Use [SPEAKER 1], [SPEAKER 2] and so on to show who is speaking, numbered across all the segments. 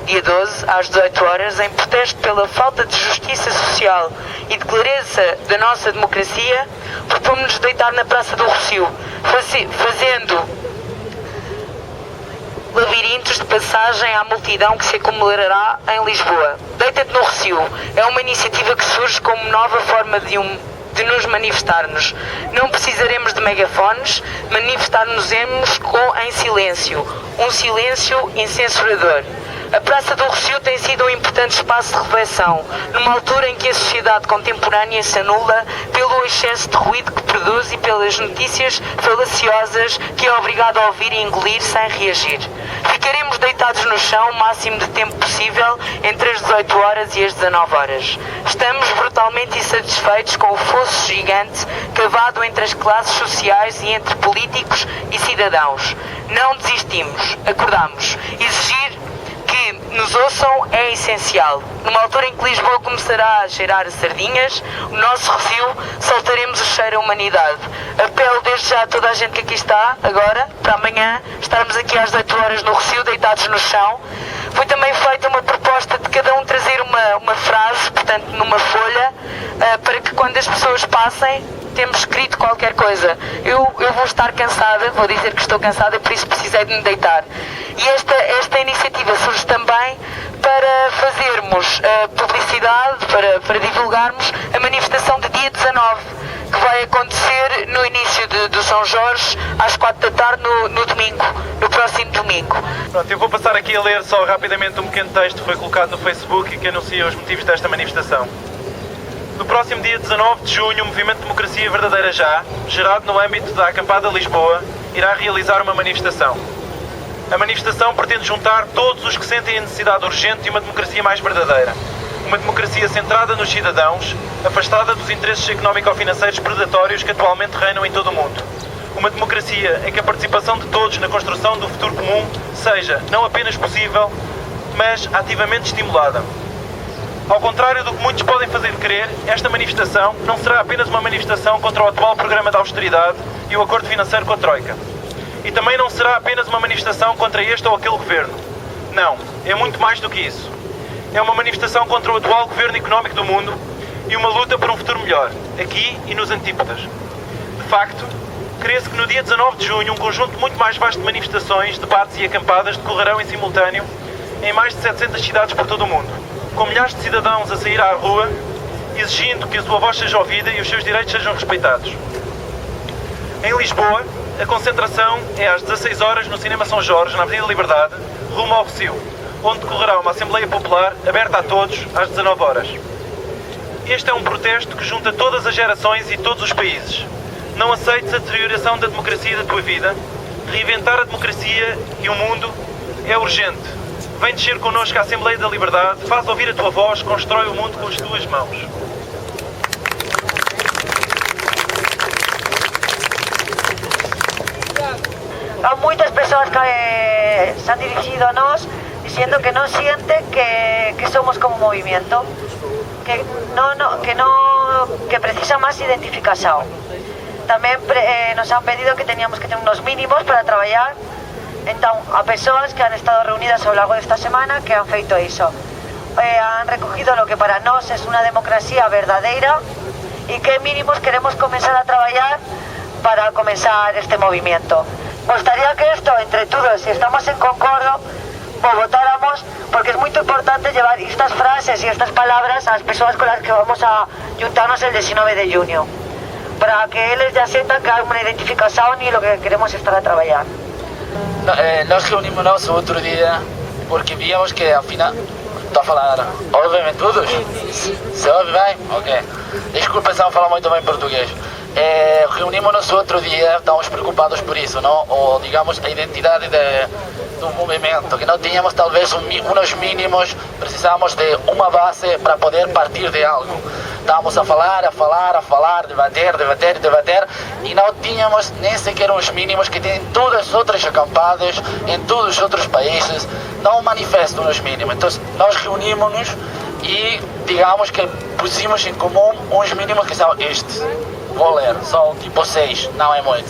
[SPEAKER 1] dia 12, às 18 horas, em protesto pela falta de justiça social e de clareza da nossa democracia, propomos-nos deitar na Praça do Rossio, fazendo labirintos de passagem à multidão que se acumulará em Lisboa. Deita-te no Rossio é uma iniciativa que surge como nova forma de nos manifestarmos. Não precisaremos de megafones, manifestar-nos-emos em silêncio, um silêncio incensurador. A Praça do Rossio tem sido um importante espaço de reflexão, numa altura em que a sociedade contemporânea se anula pelo excesso de ruído que produz e pelas notícias falaciosas que é obrigado a ouvir e engolir sem reagir. Ficaremos deitados no chão o máximo de tempo possível entre as 18 horas e as 19 horas. Estamos brutalmente insatisfeitos com o fosso gigante cavado entre as classes sociais e entre políticos e cidadãos. Não desistimos, acordamos. Exigir que nos ouçam é essencial. Numa altura em que Lisboa começará a cheirar a sardinhas, o nosso Rossio soltaremos o cheiro à humanidade. Apelo desde já a toda a gente que aqui está, agora, para amanhã, estarmos aqui às 8 horas no Rossio, deitados no chão. Foi também feita uma proposta de cada um trazer uma frase, portanto, numa folha, para que quando as pessoas passem, temos escrito qualquer coisa. Eu vou estar cansada, vou dizer que estou cansada, por isso precisei de me deitar. E esta iniciativa surge também para fazermos publicidade, para divulgarmos a manifestação de dia 19, que vai acontecer no início do São Jorge, às 4 da tarde, no domingo, no próximo domingo.
[SPEAKER 2] Pronto, eu vou passar aqui a ler só rapidamente um pequeno texto que foi colocado no Facebook e que anuncia os motivos desta manifestação. No próximo dia 19 de junho, o Movimento Democracia Verdadeira Já, gerado no âmbito da Acampada Lisboa, irá realizar uma manifestação. A manifestação pretende juntar todos os que sentem a necessidade urgente de uma democracia mais verdadeira. Uma democracia centrada nos cidadãos, afastada dos interesses económico-financeiros predatórios que atualmente reinam em todo o mundo. Uma democracia em que a participação de todos na construção do futuro comum seja não apenas possível, mas ativamente estimulada. Ao contrário do que muitos podem fazer crer, esta manifestação não será apenas uma manifestação contra o atual programa de austeridade e o acordo financeiro com a Troika. E também não será apenas uma manifestação contra este ou aquele governo. Não, é muito mais do que isso. É uma manifestação contra o atual governo económico do mundo e uma luta por um futuro melhor, aqui e nos antípodas. De facto, crê-se que no dia 19 de junho um conjunto muito mais vasto de manifestações, debates e acampadas decorrerão em simultâneo em mais de 700 cidades por todo o mundo, com milhares de cidadãos a sair à rua, exigindo que a sua voz seja ouvida e os seus direitos sejam respeitados. Em Lisboa, a concentração é às 16 horas no Cinema São Jorge, na Avenida Liberdade, rumo ao Rossio, onde decorrerá uma Assembleia Popular aberta a todos às 19 horas. Este é um protesto que junta todas as gerações e todos os países. Não aceites a deterioração da democracia da tua vida. Reinventar a democracia e o mundo é urgente. Vem descer connosco à Assembleia da Liberdade, faz ouvir a tua voz, constrói o mundo com as tuas mãos.
[SPEAKER 3] Hay muchas personas que se han dirigido a nos diciendo que no sienten que somos como movimiento, que precisa más identificación. También nos han pedido que teníamos que tener unos mínimos para trabajar. Entonces, a persoas que han estado reunidas ao largo desta semana que han feito iso. Han recogido lo que para nós es una democracia verdadeira e que mínimos queremos comenzar a traballar para comenzar este movimiento. Gostaría que esto, entre todos, si estamos en concordo, o votáramos, porque es muy importante llevar estas frases y estas palabras a las personas con las que vamos a juntarnos el 19 de junio, para que ellos ya sientan que hay una identificación y lo que queremos es estar a trabalhar.
[SPEAKER 4] Nós reunimos-nos outro dia porque víamos que afinal... Estou a falar, ouvem-me todos? Se ouve bem? Ok. Desculpa se não falar muito bem português. Reunimos-nos outro dia, estamos preocupados por isso, não? Ou digamos a identidade do movimento, que não tínhamos talvez uns mínimos, precisávamos de uma base para poder partir de algo. Estávamos a falar, debater e não tínhamos nem sequer uns mínimos que tem todas as outras acampadas em todos os outros países, não manifestam os mínimos. Então nós reunimos-nos e digamos que pusimos em comum uns mínimos que são estes. Vou ler, são tipo 6, não é muito.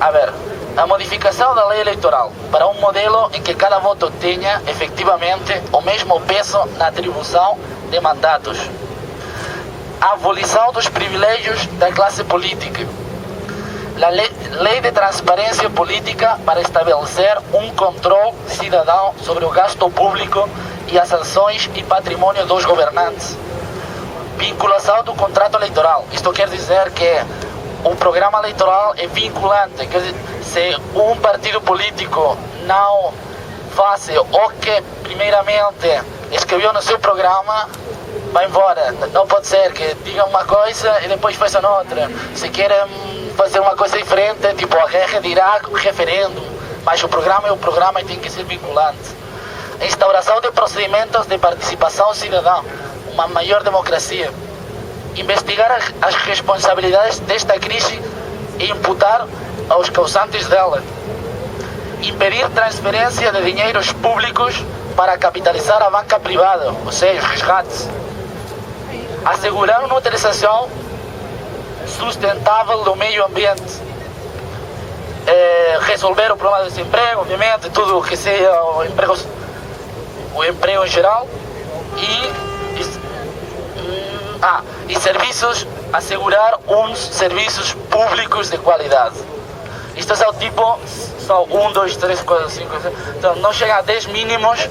[SPEAKER 4] A ver, a modificação da lei eleitoral para um modelo em que cada voto tenha, efetivamente, o mesmo peso na atribuição de mandatos. A abolição dos privilégios da classe política. A lei de transparência política para estabelecer um controle cidadão sobre o gasto público e as ações e patrimônio dos governantes. Vinculação do contrato eleitoral. Isto quer dizer que o programa eleitoral é vinculante. Quer dizer, se um partido político não faz o que primeiramente escreveu no seu programa, vai embora. Não pode ser que digam uma coisa e depois façam outra. Se querem fazer uma coisa diferente, tipo a guerra de Iraque, referendo, mas o programa é o programa e tem que ser vinculante. A instauração de procedimentos de participação cidadã, uma maior democracia. Investigar as responsabilidades desta crise e imputar aos causantes dela. Impedir transferência de dinheiros públicos para capitalizar a banca privada, ou seja, os resgates. Assegurar uma utilização sustentável do meio ambiente. Resolver o problema do desemprego, obviamente, tudo o que seja o emprego em geral. E serviços, assegurar uns serviços públicos de qualidade. Isto é o tipo, só 1, 2, 3, 4, 5, 6. Então, não chega a 10 mínimos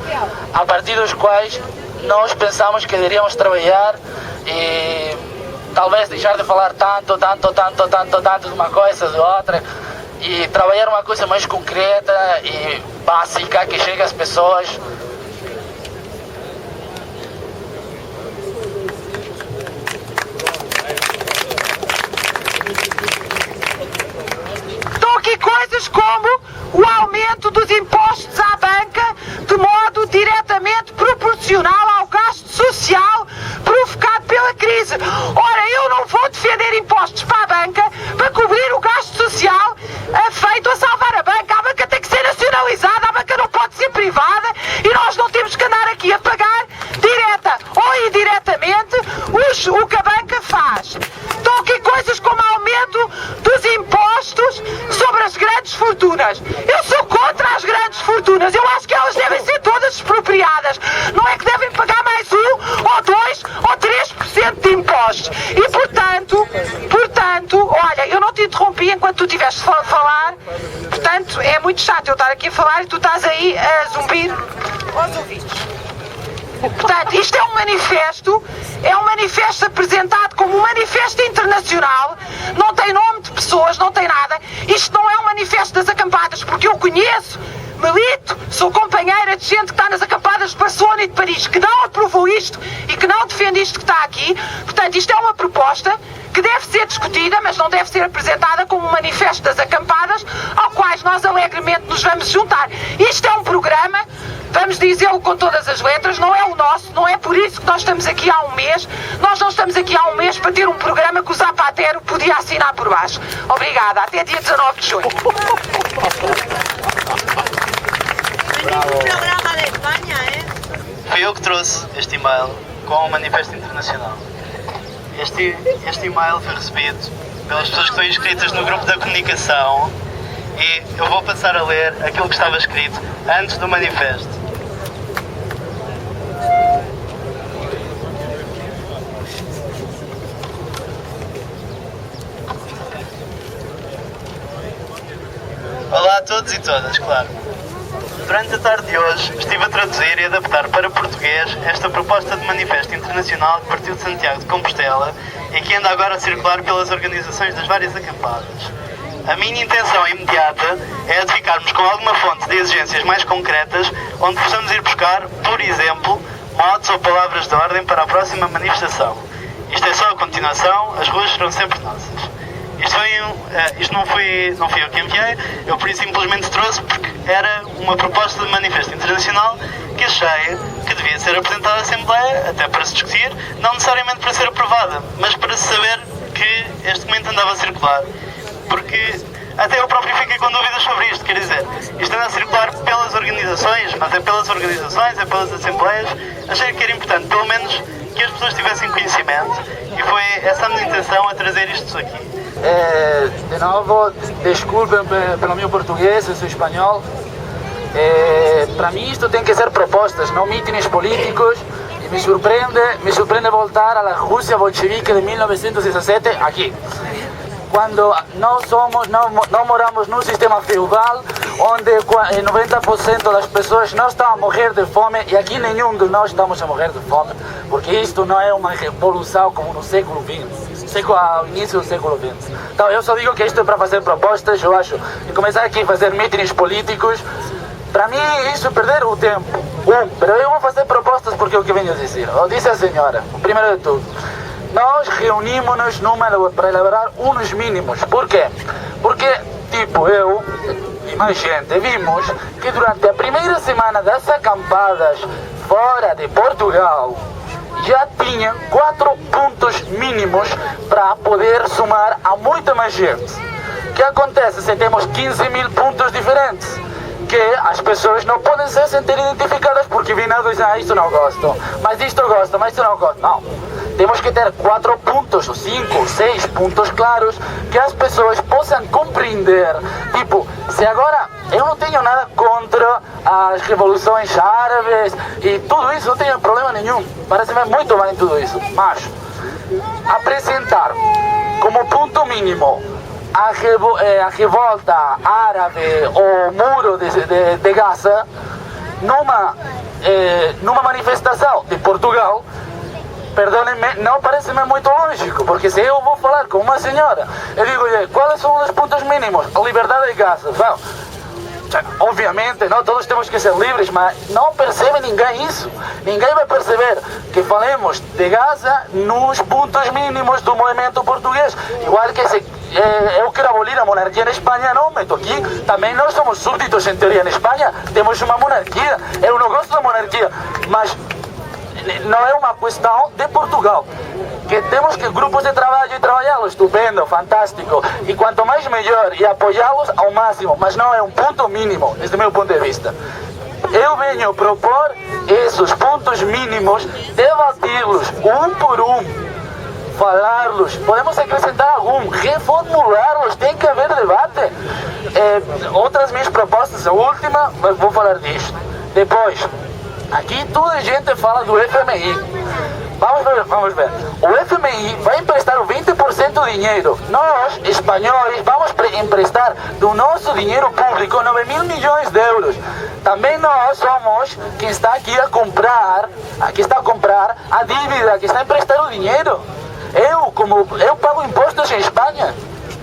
[SPEAKER 4] a partir dos quais nós pensamos que deveríamos trabalhar e talvez deixar de falar tanto de uma coisa, de outra, e trabalhar uma coisa mais concreta e básica que chegue às pessoas.
[SPEAKER 5] Estão aqui coisas como o aumento dos impostos à banca de modo diretamente proporcional ao gasto social provocado pela crise. Ora, eu não vou defender impostos para a banca para cobrir o gasto social feito a salvar a banca. A banca tem que ser nacionalizada, a banca não pode ser privada e nós não temos que andar aqui a pagar direta ou indiretamente o que a banca faz. Estão aqui coisas como aumento dos impostos sobre as grandes fortunas. Eu sou contra as grandes fortunas. Eu acho que elas devem ser todas expropriadas. Não é que devem pagar mais 1, ou 2, ou 3% de impostos. E portanto, olha, eu não te interrompi enquanto tu estiveste a falar. Portanto, é muito chato eu estar aqui a falar e tu estás aí a zumbir aos ouvidos. Portanto, isto é um manifesto apresentado como um manifesto internacional, não tem nome de pessoas, não tem nada. Isto não é um manifesto das acampadas, porque eu conheço, milito, sou companheira de gente que está nas acampadas de Barcelona e de Paris, que não aprovou isto e que não defende isto que está aqui. Portanto, isto é uma proposta que deve ser discutida, mas não deve ser apresentada como um manifesto das acampadas, ao quais nós alegremente nos vamos juntar. Isto é um programa, vamos dizê-lo com todas as letras, não é o nosso, não é por isso que nós estamos aqui há um mês. Nós não estamos aqui há um mês para ter um programa que o Zapatero podia assinar por baixo. Obrigada, até dia 19 de junho.
[SPEAKER 6] Fui eu que trouxe este e-mail com o Manifesto Internacional. Este e-mail foi recebido pelas pessoas que estão inscritas no grupo da comunicação e eu vou passar a ler aquilo que estava escrito antes do manifesto. Olá a todos e todas, claro. Durante a tarde de hoje estive a traduzir e adaptar para português esta proposta de manifesto internacional que partiu de Santiago de Compostela e que anda agora a circular pelas organizações das várias acampadas. A minha intenção imediata é a de ficarmos com alguma fonte de exigências mais concretas onde possamos ir buscar, por exemplo, modos ou palavras de ordem para a próxima manifestação. Isto é só a continuação, as ruas serão sempre nossas. Isto não fui eu que enviei, eu por isso simplesmente trouxe porque era uma proposta de manifesto internacional que achei que devia ser apresentada à Assembleia, até para se discutir, não necessariamente para ser aprovada, mas para se saber que este documento andava a circular. Porque Até eu próprio fiquei com dúvidas sobre isto, quer dizer, isto anda a circular pelas organizações, mas é pelas organizações, é pelas assembleias. Achei que era importante, pelo menos, que as pessoas tivessem conhecimento, e foi essa a minha intenção a trazer isto aqui.
[SPEAKER 4] De novo, desculpem pelo meu português, eu sou espanhol. Para mim isto tem que ser propostas, não mítines políticos. E me surpreende voltar à Rússia bolchevique de 1917 aqui. Quando não moramos num sistema feudal, onde 90% das pessoas não estão a morrer de fome, e aqui nenhum de nós estamos a morrer de fome, porque isto não é uma revolução como no século XX, ao início do século XX. Então eu só digo que isto é para fazer propostas, eu acho, e começar aqui a fazer mítines políticos. Para mim isso é perder o tempo. Mas eu vou fazer propostas porque é o que venho a dizer. Eu disse a senhora, primeiro de tudo, nós reunimos-nos para elaborar uns mínimos. Por quê? Porque, tipo, eu e mais gente vimos que durante a primeira semana das acampadas fora de Portugal já tinham 4 pontos mínimos para poder somar a muita mais gente. O que acontece se temos 15 mil pontos diferentes? Que as pessoas não podem se sentir identificadas porque vêm a dizer, isto não gosto, mas isto eu gosto, mas isto não gosto. Não. Temos que ter 4 pontos, 5, 6 pontos claros que as pessoas possam compreender. Tipo, se agora eu não tenho nada contra as revoluções árabes e tudo isso, não tenho problema nenhum. Parece-me muito bem tudo isso. Mas apresentar como ponto mínimo a revolta árabe ou muro de Gaza numa manifestação de Portugal, perdonem-me, não parece-me muito lógico, porque se eu vou falar com uma senhora, eu digo-lhe, quais são os pontos mínimos? A liberdade de Gaza. Bom, obviamente, não todos temos que ser livres, mas não percebe ninguém isso. Ninguém vai perceber que falemos de Gaza nos pontos mínimos do movimento português. Igual que se eu quero abolir a monarquia na Espanha, não meto aqui. Também nós somos súbditos em teoria na Espanha, temos uma monarquia. Eu não gosto da monarquia, mas não é uma questão de Portugal. Que temos que grupos de trabalho e trabalhá-los, estupendo, fantástico, e quanto mais melhor, e apoiá-los ao máximo, mas não é um ponto mínimo, desde o meu ponto de vista. Eu venho propor esses pontos mínimos, debati-los um por um, falá-los, podemos acrescentar algum, reformulá-los, tem que haver debate. Outras minhas propostas, a última, mas vou falar disto. Depois, aqui toda a gente fala do FMI. Vamos ver. O FMI vai emprestar o 20% do dinheiro. Nós, espanhóis, vamos emprestar do nosso dinheiro público 9 mil milhões de euros. Também nós somos quem está aqui a comprar, a dívida, que está a emprestar o dinheiro. Eu pago impostos em Espanha.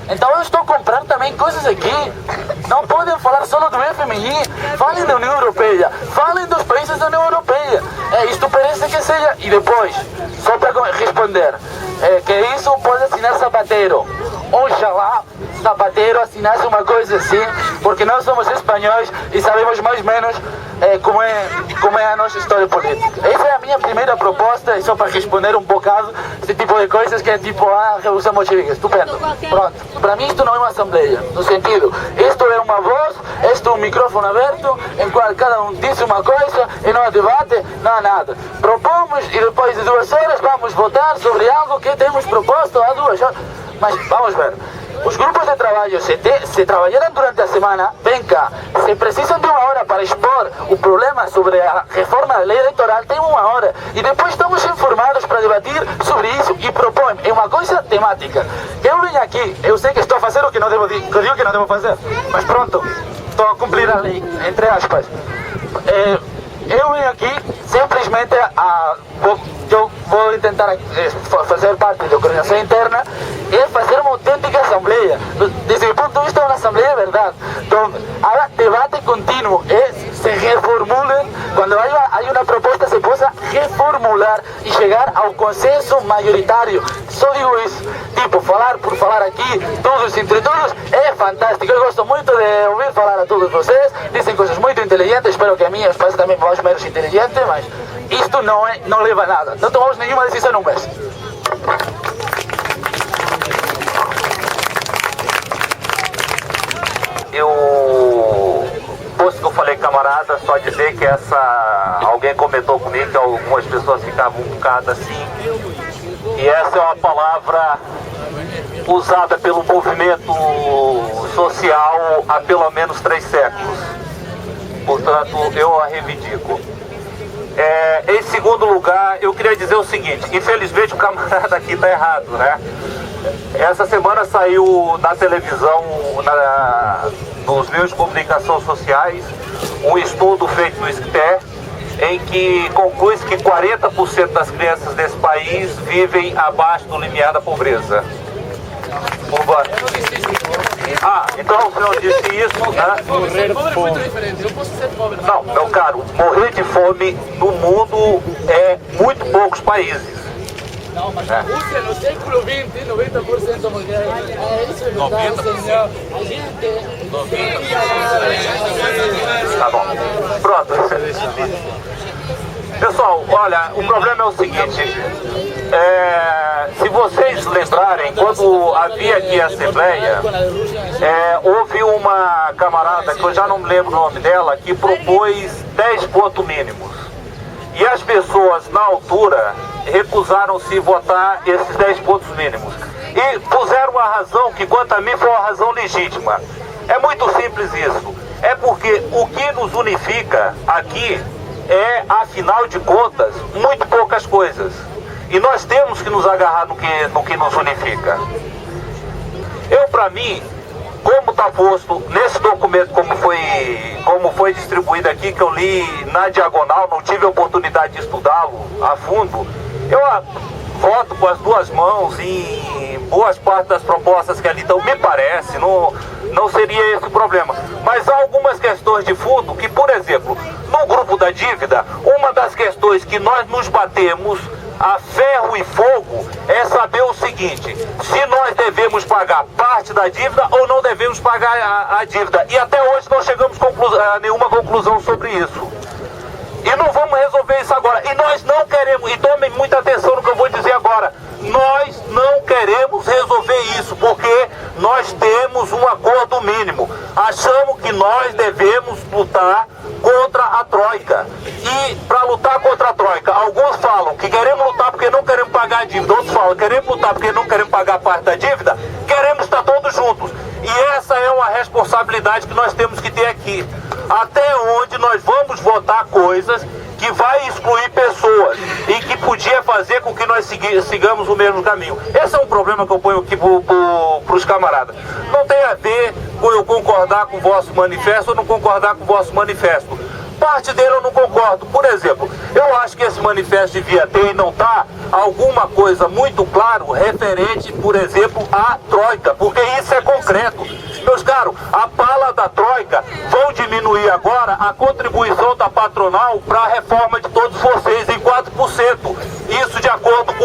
[SPEAKER 4] Então eu estou comprando também coisas aqui. Não podem falar só do FMI. Falem da União Europeia. Falem dos países da União Europeia. Isto parece que seja... E depois, só para responder, que isso pode assinar Zapatero. Oxalá Zapatero assinasse uma coisa assim, porque nós somos espanhóis e sabemos mais ou menos como é a nossa história política. Essa é a minha primeira proposta, e só para responder um bocado esse tipo de coisas que é tipo a Revolução Bolchevique. Estupendo. Pronto. Para mim isto não é uma assembleia, no sentido, isto é uma voz, isto é um microfone aberto, em qual cada um diz uma coisa e não há debate, não há nada. Propomos e depois de 2 horas vamos votar sobre algo que temos proposto há 2 horas. Mas vamos ver. Os grupos de trabalho, se trabalharam durante a semana, vem cá, se precisam de 1 hora para expor o problema sobre a reforma da lei eleitoral, tem 1 hora. E depois estamos informados para debater sobre isso e propõem. É uma coisa temática. Eu venho aqui, eu sei que estou a fazer o que não devo, que eu digo que não devo fazer, mas pronto, estou a cumprir a lei, entre aspas. Eu venho aqui simplesmente eu vou tentar fazer parte da coordenação interna e fazer uma autêntica assembleia. Desde o ponto de vista de uma assembleia de verdade. Então, há debate contínuo e se reformulen, quando há uma proposta se possa reformular e chegar ao consenso maioritário. Só digo isso. Tipo, falar por falar aqui, todos entre todos, é fantástico. Eu gosto muito de ouvir falar a todos vocês, dizem coisas muito inteligentes, espero que a minha pareça também mais ou menos inteligente, mas isto não leva a nada. Não tomamos nenhuma decisão num mês.
[SPEAKER 7] falei camarada, só dizer que alguém comentou comigo que algumas pessoas ficavam um bocado assim, e essa é uma palavra usada pelo movimento social há pelo menos 3 séculos, portanto eu a reivindico. Em segundo lugar, eu queria dizer o seguinte: infelizmente o camarada aqui está errado, né? Essa semana saiu na televisão, nos meios de comunicação sociais, um estudo feito no SCTE, em que conclui que 40% das crianças desse país vivem abaixo do limiar da pobreza. Então o senhor disse isso, né?
[SPEAKER 4] Morrer de fome. Eu posso ser pobre.
[SPEAKER 7] Não, meu caro, morrer de fome no mundo é muito poucos países.
[SPEAKER 4] Não, mas na Rússia, no século XX, 90% morrer. Isso é verdade, senhor. A gente...
[SPEAKER 7] Tá bom. Pronto. Pessoal, olha, o problema é o seguinte. Se vocês lembrarem, quando havia aqui a Assembleia, houve uma camarada, que eu já não me lembro o nome dela, que propôs 10 pontos mínimos. E as pessoas, na altura, recusaram-se votar esses 10 pontos mínimos. E puseram uma razão que, quanto a mim, foi uma razão legítima. É muito simples isso. É porque o que nos unifica aqui afinal de contas, muito poucas coisas. E nós temos que nos agarrar no que nos unifica. Para mim, como está posto nesse documento, como foi distribuído aqui, que eu li na diagonal, não tive a oportunidade de estudá-lo a fundo, eu voto com as 2 mãos em boas partes das propostas que ali estão, me parece, não seria esse o problema. Mas há algumas questões de fundo que, por exemplo, no grupo da dívida, uma das questões que nós nos batemos a ferro e fogo é saber o seguinte: se nós devemos pagar parte da dívida ou não devemos pagar a dívida. E até hoje não chegamos a nenhuma conclusão sobre isso. E não vamos resolver isso agora. E nós não queremos, e tomem muita atenção no que eu vou dizer agora, nós não queremos resolver isso, porque nós temos um acordo mínimo. Achamos que nós devemos lutar contra a Troika. E para lutar contra a Troika, alguns falam que queremos lutar porque não queremos pagar a dívida, outros falam que queremos lutar porque não queremos pagar parte da dívida, queremos estar todos juntos. E essa é uma responsabilidade que nós temos que ter aqui. Até onde nós vamos votar coisas que vai excluir pessoas e que podia fazer com que nós sigamos o mesmo caminho. Esse é um problema que eu ponho aqui para os camaradas. Não tem a ver com eu concordar com o vosso manifesto ou não concordar com o vosso manifesto. Parte dele eu não concordo. Por exemplo, eu acho que esse manifesto devia ter, e não está, alguma coisa muito claro referente, por exemplo, à Troika, porque isso é concreto. Meus caros, a pala da Troika vão diminuir agora a contribuição da patronal para a reforma de todos vocês em 4%. Isso de acordo com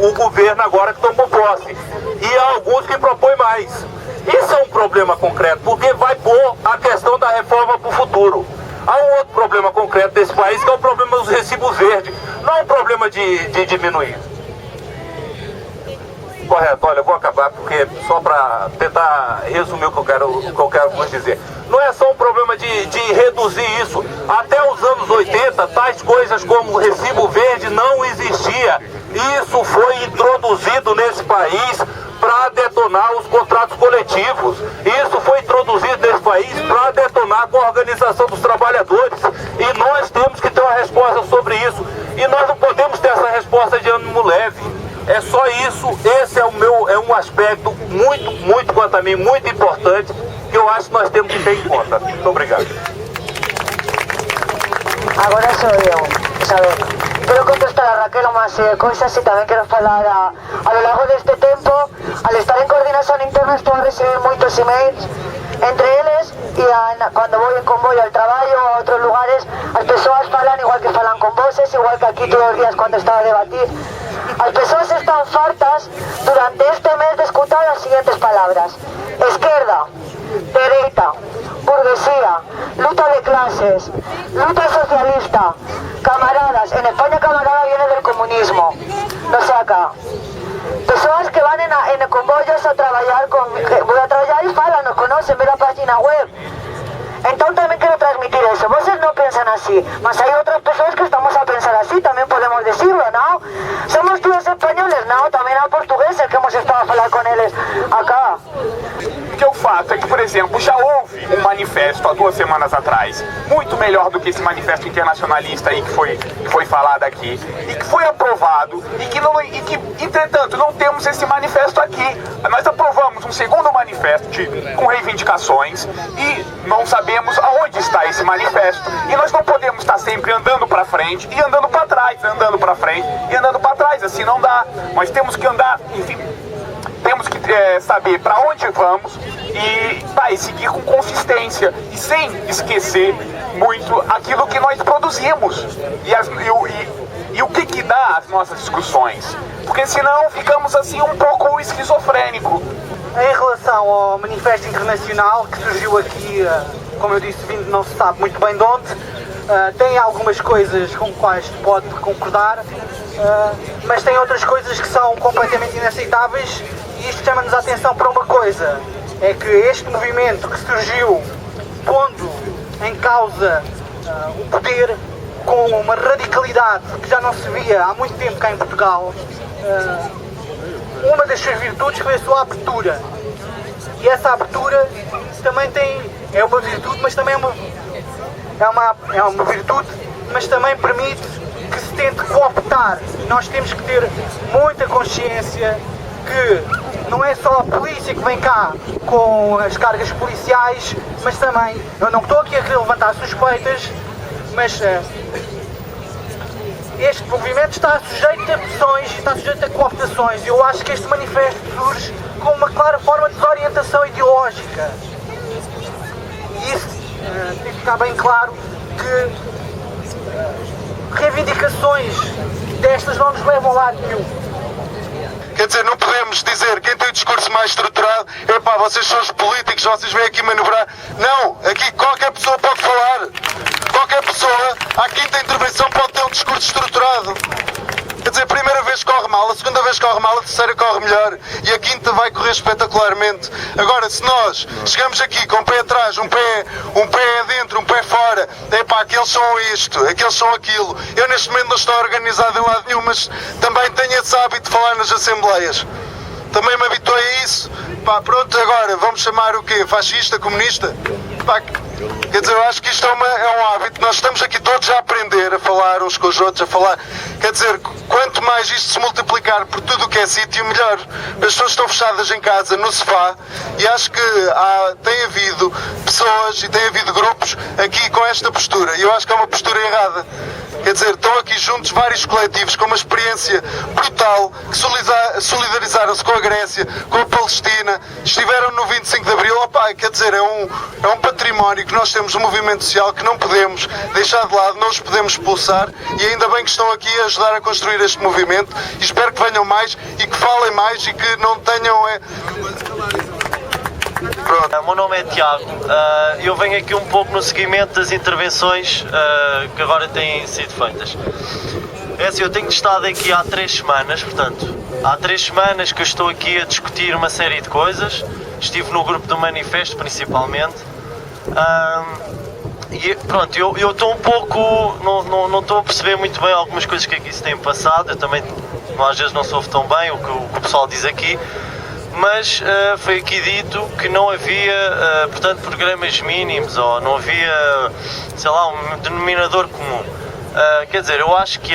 [SPEAKER 7] o governo agora que tomou posse. E há alguns que propõem mais. Isso é um problema concreto, porque vai pôr a questão da reforma para o futuro. Há um outro problema concreto desse país, que é o problema dos recibos verdes. Não é um problema de diminuir. Correto, olha, eu vou acabar, porque só para tentar resumir o que eu quero dizer. Não é só um problema de reduzir isso. Até os anos 80, tais coisas como o recibo verde não existia. Isso foi introduzido nesse país para detonar os contratos coletivos. Isso foi introduzido nesse país para detonar com a organização dos trabalhadores. E nós temos que ter uma resposta sobre isso. E nós não podemos ter essa resposta de ânimo leve. É só isso. Esse é um aspecto muito, quanto a mim, muito importante, que eu acho que nós temos que ter em conta. Muito obrigado.
[SPEAKER 3] Agora sou eu, Isabel. Quiero contestar a Raquel más cosas y también quiero hablar a lo largo de este tiempo. Al estar en coordinación interna estoy a recibir muchos emails, entre eles y cuando voy en convoy al trabajo o a otros lugares, las personas falan igual que falan con voces, igual que aquí todos los días cuando estaba a debatir. Las personas están fartas durante este mes de escuchar las siguientes palabras: izquierda, derecha, burguesía, lucha de clases, lucha socialista, camaradas. En España camarada viene del comunismo, no sé acá. Personas que van en convoyos a trabajar, voy a trabajar y falan, nos conocen, ve la página web. Então também quero transmitir isso. Vocês não pensam assim, mas há outras pessoas que estamos a pensar assim, também podemos decirlo, não? Somos todos espanhóis, não? Também há portugueses que hemos estado a falar com eles acá.
[SPEAKER 7] O que eu faço é que, por exemplo, já houve um manifesto há 2 semanas atrás, muito melhor do que esse manifesto internacionalista aí que foi falado aqui, e que foi aprovado, e que, entretanto, não temos esse manifesto aqui. Nós aprovamos um segundo manifesto com reivindicações e não sabemos aonde está esse manifesto. E nós não podemos estar sempre andando para frente e andando para trás, andando para frente e andando para trás, assim não dá. Nós temos que andar, enfim, temos que saber para onde vamos e seguir com consistência e sem esquecer muito aquilo que nós produzimos e o que dá as nossas discussões, porque senão ficamos assim um pouco esquizofrênico.
[SPEAKER 8] Em relação ao Manifesto Internacional que surgiu aqui, como eu disse, vindo não se sabe muito bem de onde, tem algumas coisas com quais pode concordar, mas tem outras coisas que são completamente inaceitáveis, e isto chama-nos a atenção para uma coisa, é que este movimento que surgiu pondo em causa o poder com uma radicalidade que já não se via há muito tempo cá em Portugal, uma das suas virtudes foi a sua abertura, e essa abertura também é uma virtude, mas também é uma virtude, mas também permite que se tente cooptar. Nós temos que ter muita consciência que não é só a polícia que vem cá com as cargas policiais, mas também, eu não estou aqui a querer levantar suspeitas, mas este movimento está sujeito a pressões e está sujeito a cooptações, e eu acho que este manifesto surge com uma clara forma de desorientação ideológica. E isso tem que ficar bem claro que reivindicações destas não nos levam a lado nenhum.
[SPEAKER 9] Quer dizer, não podemos dizer quem tem o discurso mais estruturado, epá, vocês são os políticos, vocês vêm aqui manobrar. Não, aqui qualquer pessoa pode falar. Qualquer pessoa, à quinta intervenção, pode ter um discurso estruturado. Quer dizer, a primeira vez corre mal, a segunda vez corre mal, a terceira corre melhor e a quinta vai correr espetacularmente. Agora, se nós chegamos aqui com um pé atrás, um pé dentro, um pé fora, epá, aqueles são isto, aqueles são aquilo. Eu neste momento não estou organizado em lado nenhum, mas também tenho esse hábito de falar nas assembleias. Também me habituei a isso. Pá, pronto, agora, vamos chamar o quê? Fascista? Comunista? Pá, quer dizer, eu acho que isto é um hábito. Nós estamos aqui todos a aprender, a falar uns com os outros, a falar. Quer dizer, quanto mais isto se multiplicar por tudo o que é sítio, melhor. As pessoas estão fechadas em casa, no sofá, e acho que tem havido pessoas e tem havido grupos aqui com esta postura. E eu acho que é uma postura errada. Quer dizer, estão aqui juntos vários coletivos com uma experiência brutal, que solidarizaram-se com a Grécia, com a Palestina, estiveram no 25 de Abril. Opa, quer dizer, é um património que nós temos, um movimento social que não podemos deixar de lado, não os podemos expulsar, e ainda bem que estão aqui a ajudar a construir este movimento, e espero que venham mais e que falem mais e que não tenham...
[SPEAKER 10] Pronto. O meu nome é Tiago, eu venho aqui um pouco no seguimento das intervenções que agora têm sido feitas. É assim, eu tenho estado aqui há 3 semanas, portanto, há 3 semanas que eu estou aqui a discutir uma série de coisas. Estive no grupo do Manifesto, principalmente. E pronto, eu estou um pouco, não estou a perceber muito bem algumas coisas que aqui se têm passado. Eu também, às vezes, não soube tão bem o que o pessoal diz aqui. Mas foi aqui dito que não havia, portanto, programas mínimos, ou não havia, sei lá, um denominador comum. Quer dizer, eu acho que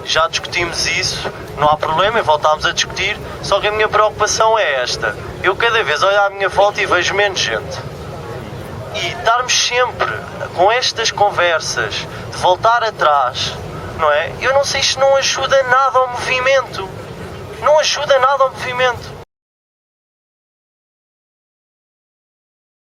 [SPEAKER 10] já discutimos isso, não há problema, voltámos a discutir, só que a minha preocupação é esta. Eu cada vez olho à minha volta e vejo menos gente. E estarmos sempre com estas conversas de voltar atrás, não é? Eu não sei se não ajuda nada ao movimento. Não ajuda nada ao movimento.